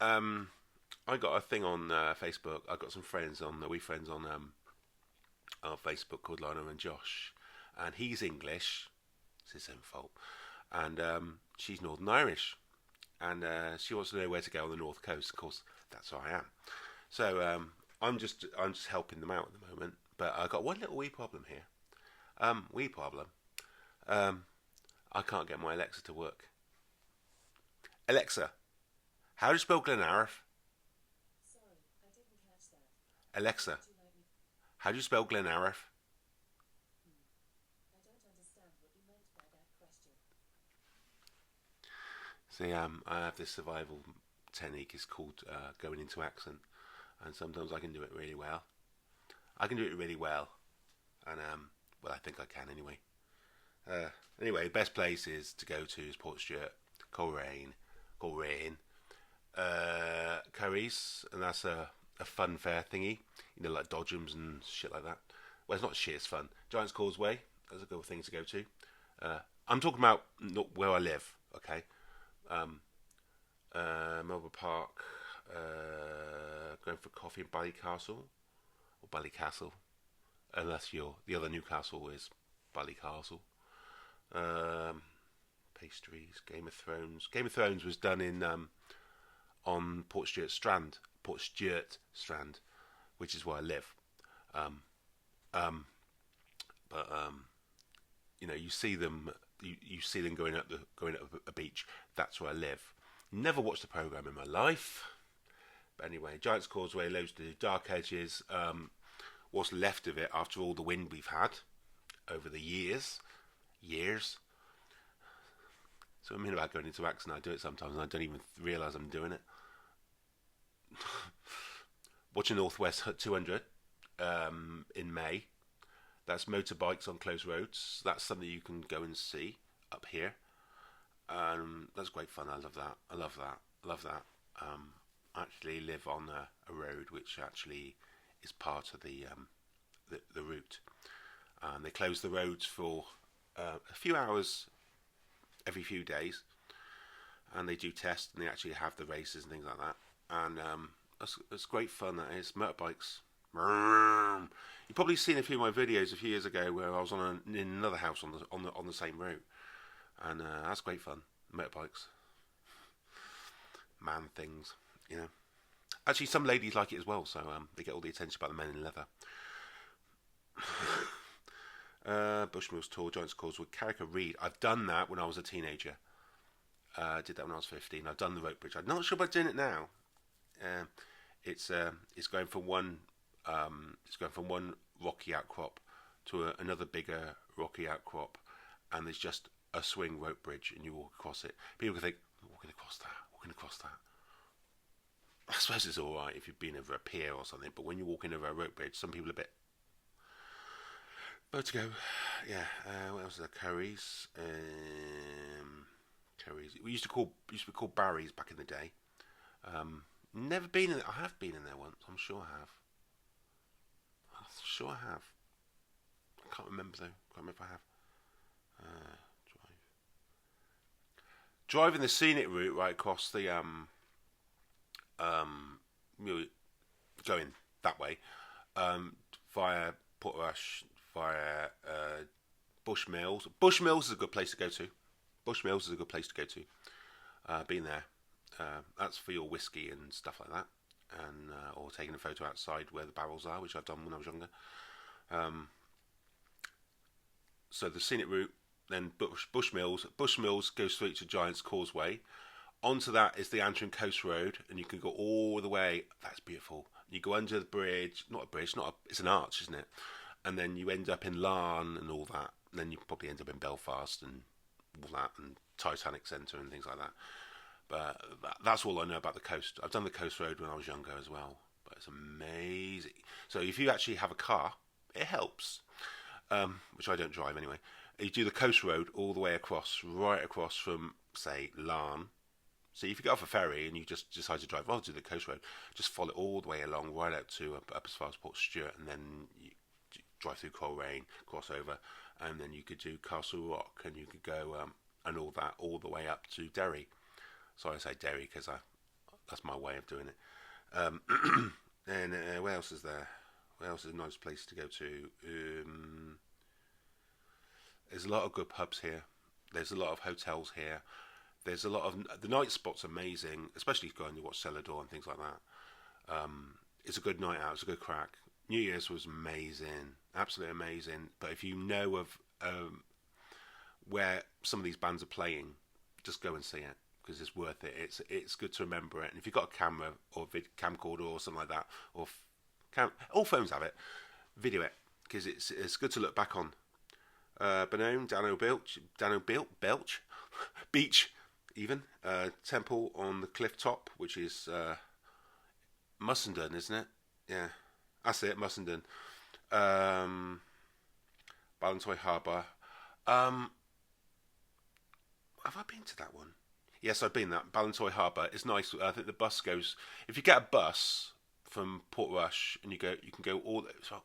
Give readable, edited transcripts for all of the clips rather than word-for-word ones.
Um, I got a thing on Facebook. I got some friends on on Facebook called Lana and Josh, and he's English. It's his own fault, and she's Northern Irish, and she wants to know where to go on the North Coast. Of course, that's where I am. So I'm just helping them out at the moment. But I got one little wee problem here. Wee problem. Um, I can't get my Alexa to work. Alexa, how do you spell Glenariff? Sorry, I didn't catch that. Alexa, Would you like me? how do you spell Glenariff? I don't understand what you meant by that question. See, I have this survival technique. It's called going into accent, and sometimes I can do it really well. I can do it really well, and well, I think I can anyway. Uh, anyway, best places to go to is Portstewart, Coleraine, Coleraine, Curry's, and that's a fun fair thingy. You know, like Dodgems and shit like that. Well, it's not shit, it's fun. Giant's Causeway, that's a good thing to go to. I'm talking about not where I live, okay? Um, Melbourne Park, going for coffee in Ballycastle, or Ballycastle, unless you're the other Newcastle is Ballycastle. Um, Pastries, Game of Thrones. Game of Thrones was done in on Portstewart Strand, which is where I live. Um, um, but you know, you see them going up a beach. That's where I live. Never watched the program in my life. But anyway, Giant's Causeway, loads to do. Dark Edges. What's left of it after all the wind we've had over the years. So I mean about going into accent, I do it sometimes and I don't even realise I'm doing it. Watching Northwest 200 in May. That's motorbikes on closed roads. That's something you can go and see up here. That's great fun. I love that. I love that. I love that. I actually live on a road which actually is part of the route. And they close the roads for a few hours every few days, and they do tests and they actually have the races and things like that. And it's great fun. That is motorbikes. You've probably seen a few of my videos a few years ago where I was in another house on the same route, and that's great fun. Motorbikes, man things, you know. Actually, some ladies like it as well, so they get all the attention about the men in leather. Bushmills Tour, Giants Calls with Carricker Reed. I've done that when I was a teenager. I did that when I was 15. I've done the rope bridge. I'm not sure about doing it now. Uh, it's going from one rocky outcrop to another bigger rocky outcrop, and there's just a swing rope bridge, and you walk across it. People can think, walking across that, walking across that. I suppose it's all right if you've been over a pier or something, but when you're walking over a rope bridge, some people are a bit vertigo. Yeah. What else is there? Curries. Curries. We used to be called Barry's back in the day. Never been in. I have been in there once. I'm sure I have. I'm sure I have. I can't remember though. Can't remember if I have. Drive. Driving the scenic route right across the um, going that way via Portrush, via Bushmills. Bushmills is a good place to go to. Bushmills is a good place to go to. Been there. That's for your whiskey and stuff like that, and or taking a photo outside where the barrels are, which I've done when I was younger. Um, so the scenic route, then Bushmills. Bushmills goes straight to Giant's Causeway. Onto that is the Antrim Coast Road, and you can go all the way. That's beautiful. You go under the bridge, not a bridge, it's an arch, isn't it? And then you end up in Larne and all that. And then you probably end up in Belfast and all that, and Titanic Centre and things like that. But that's all I know about the coast. I've done the coast road when I was younger as well, but it's amazing. So if you actually have a car, it helps. Which I don't drive anyway. You do the coast road all the way across, right across from say Larne. So if you get off a ferry and you just decide to drive, well, to the coast road, just follow it all the way along, right out to up as far as Portstewart, and then you drive through Coleraine, cross over, and then you could do Castle Rock, and you could go and all that all the way up to Derry. Sorry, I say Derry because That's my way of doing it. And where else is there? Where else is a nice place to go to? There's a lot of good pubs here. There's a lot of hotels here. There's a lot of the night spots amazing, especially going to watch Cellar Door and things like that. It's a good night out. It's a good crack. New Year's was amazing, absolutely amazing. But if you know of where some of these bands are playing, just go and see it because it's worth it. It's good to remember it. And if you've got a camera or camcorder or something like that, or all phones have it, video it because it's good to look back on. Benone, Dano Belch, Beach, even Temple on the cliff top, which is Mussenden, isn't it? Yeah, that's it, Mussenden. Ballantoy Harbour. Have I been to that one? Yes, I've been that. Ballantoy Harbour. It's nice. I think the bus goes. If you get a bus from Portrush and you can go all. So,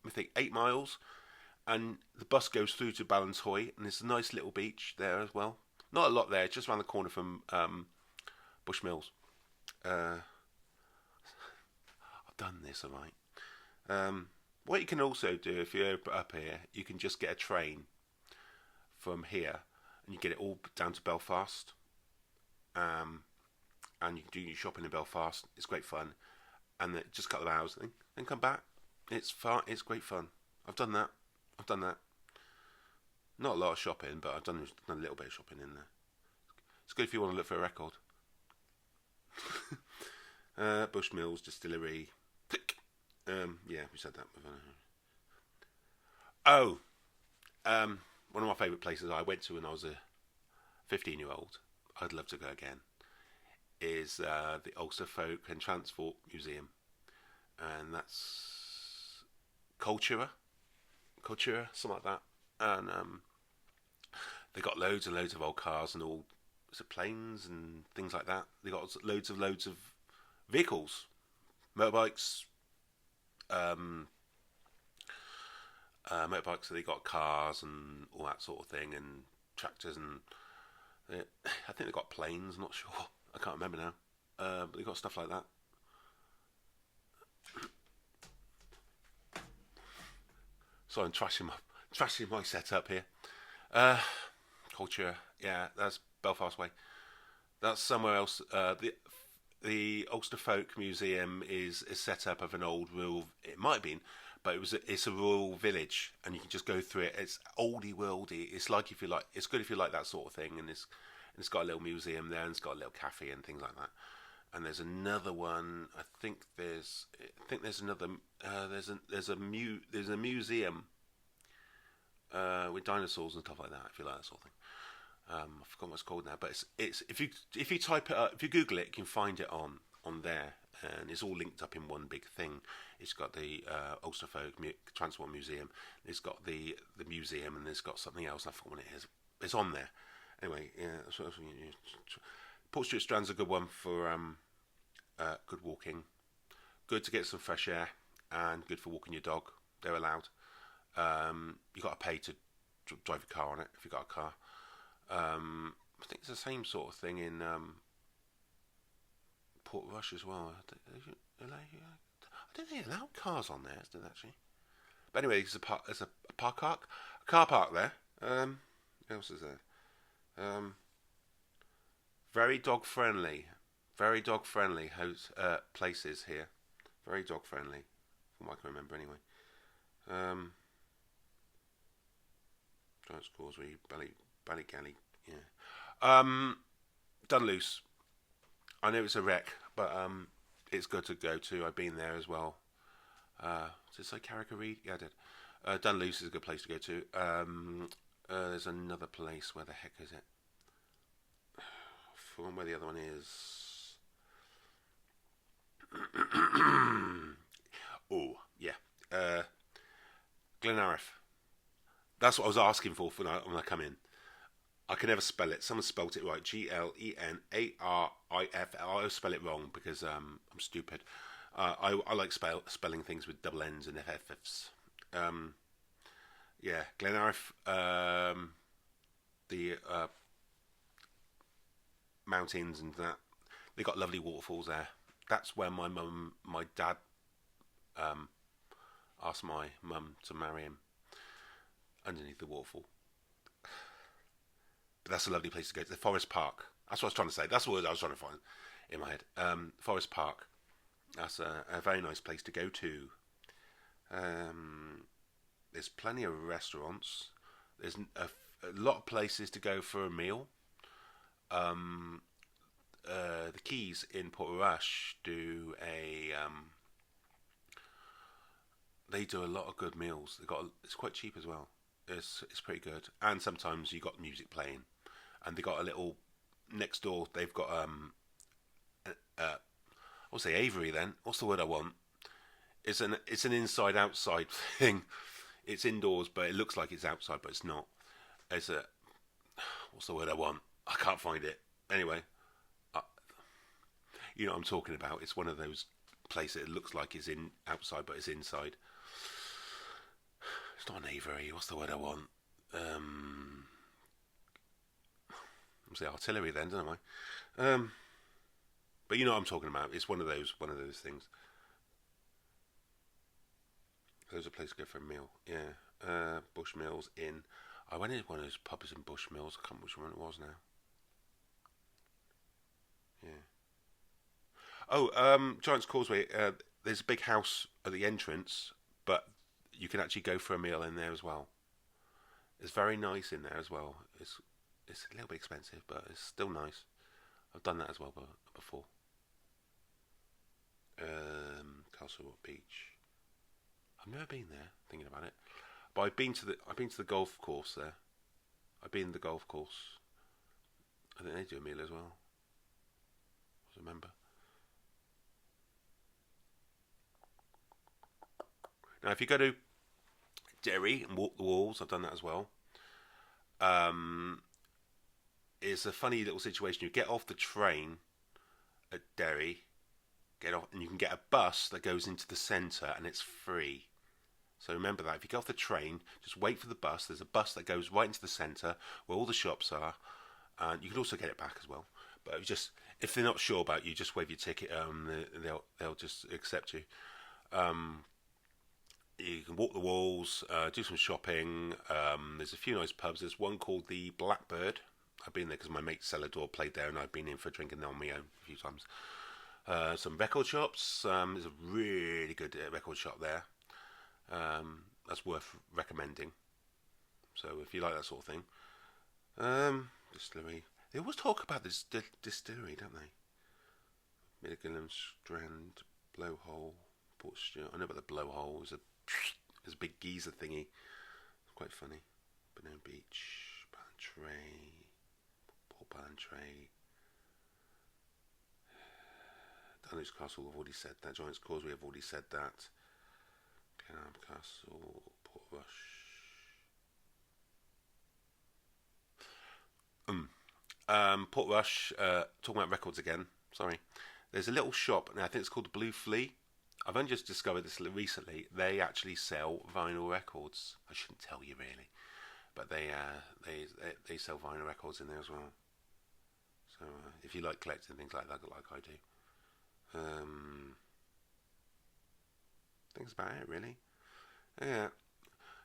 I think 8 miles, and the bus goes through to Ballantoy, and there's a nice little beach there as well. Not a lot there, just around the corner from Bushmills. I've done this, all right. What you can also do if you're up here, you can just get a train from here, and you get it all down to Belfast. And you can do your shopping in Belfast. It's great fun, and then just a couple of hours, then come back. It's fun. It's great fun. I've done that. Not a lot of shopping, but I've done a little bit of shopping in there. It's good if you want to look for a record. Bushmills Distillery. Yeah, we said that. Oh, one of my favourite places I went to when I was a 15-year-old, I'd love to go again, is the Ulster Folk and Transport Museum. And that's Cultura, something like that. And they got loads and loads of old cars and all, planes and things like that. They got loads of vehicles, motorbikes, motorbikes. So they got cars and all that sort of thing, and tractors, and I think they got planes. I'm not sure. I can't remember now. But they got stuff like that. So I'm trashing my setup here. Culture, yeah, that's Belfast way. That's somewhere else. The Ulster Folk Museum is a setup of an old rural. It might have been, but it's a rural village, and you can just go through it. It's oldie worldy. It's like if you like. It's good if you like that sort of thing, and it's got a little museum there, and it's got a little cafe and things like that. And there's another one. I think there's another. There's a museum with dinosaurs and stuff like that. If you like that sort of thing. I forgot what it's called now, but it's if you type it up, if you Google it, you can find it on there, and it's all linked up in one big thing. It's got the Ulster Folk Transport Museum. It's got the museum, and it's got something else. I forgot what it is. It's on there. Anyway, yeah. That's what Portstreet Strand's a good one for good walking. Good to get some fresh air, and good for walking your dog. They're allowed. You got to pay to drive your car on it if you got a car. I think it's the same sort of thing in Portrush as well. I don't think they allow cars on there, is it actually? But anyway, there's a car park there. What else is there? Very dog friendly places here. Very dog friendly, from what I can remember anyway. Giant's Causeway, Ballygally, yeah. Dunluce. I know it's a wreck, but it's good to go to. I've been there as well. Did I say Carrick-a-Reed? Yeah, I did. Dunluce is a good place to go to. There's another place. Where the heck is it? From where the other one is. Oh, yeah. Glenariff. That's what I was asking for when I come in. I can never spell it. Someone spelt it right. Glenarif. I always spell it wrong because I'm stupid. I like spelling things with double N's and FFs. Yeah, Glenariff. The mountains and that. They got lovely waterfalls there. That's where my dad asked my mum to marry him, underneath the waterfall. But that's a lovely place to go to. The Forest Park. That's what I was trying to say. That's the word I was trying to find in my head. Forest Park. That's a very nice place to go to. There's plenty of restaurants. There's a lot of places to go for a meal. The Keys in Portrush do they do a lot of good meals. It's quite cheap as well. It's pretty good, and sometimes you got music playing, and they got a little next door. They've got I'll say Avery. Then what's the word I want? It's an inside outside thing. It's indoors, but it looks like it's outside, but it's not. It's a what's the word I want? I can't find it. Anyway, you know what I'm talking about. It's one of those places. It looks like it's in outside, but it's inside. It's not an Avery. What's the word I want? I'm say artillery then, don't I? But you know what I'm talking about. It's one of those things. There's a place to go for a meal. Yeah, Bushmills Inn. I went into one of those pubs in Bushmills. I can't remember which one it was now. Yeah. Oh, Giant's Causeway. There's a big house at the entrance, but you can actually go for a meal in there as well. It's very nice in there as well. It's a little bit expensive, but it's still nice. I've done that as well before. Castle Beach. I've never been there. Thinking about it, but I've been to the golf course there. I've been to the golf course. I think they do a meal as well. I remember. Now, if you go to Derry and walk the walls, I've done that as well. It's a funny little situation. You get off the train at Derry, get off, and you can get a bus that goes into the centre, and it's free. So remember that. If you get off the train, just wait for the bus. There's a bus that goes right into the centre where all the shops are, and you can also get it back as well. But just if they're not sure about you, just wave your ticket. They'll just accept you. You can walk the walls, do some shopping. There's a few nice pubs. There's one called the Blackbird. I've been there because my mate Celador played there, and I've been in for drinking on my own a few times. Some record shops. There's a really good record shop there. That's worth recommending. So if you like that sort of thing. Distillery. They always talk about this distillery, don't they? Milligilham Strand, Blowhole, Port Stewart. I know about the Blowhole. It's a big geezer thingy. It's quite funny. Banana Beach, Ballantrae, Port Ballantrae. Dunwich Castle, I've already said that. Giant's Causeway, I've already said that. Glenarm Castle, Portrush. Portrush, talking about records again, sorry. There's a little shop, and I think it's called the Blue Flea. I've only just discovered this recently. They actually sell vinyl records. I shouldn't tell you really, but they sell vinyl records in there as well. So if you like collecting things like that, like I do, I think that's about it really. Yeah.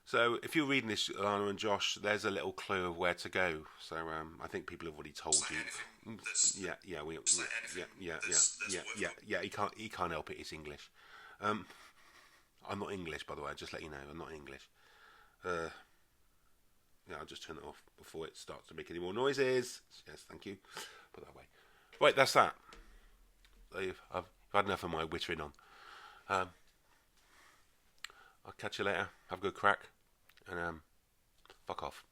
So if you're reading this, Lana and Josh, there's a little clue of where to go. So I think people have already told you. Yeah. He can't help it. It's English. I'm not English, by the way. Just let you know, I'm not English. Yeah, I'll just turn it off before it starts to make any more noises. Yes, thank you. Put that away. Right, that's that. I've had enough of my wittering on. I'll catch you later. Have a good crack. And fuck off.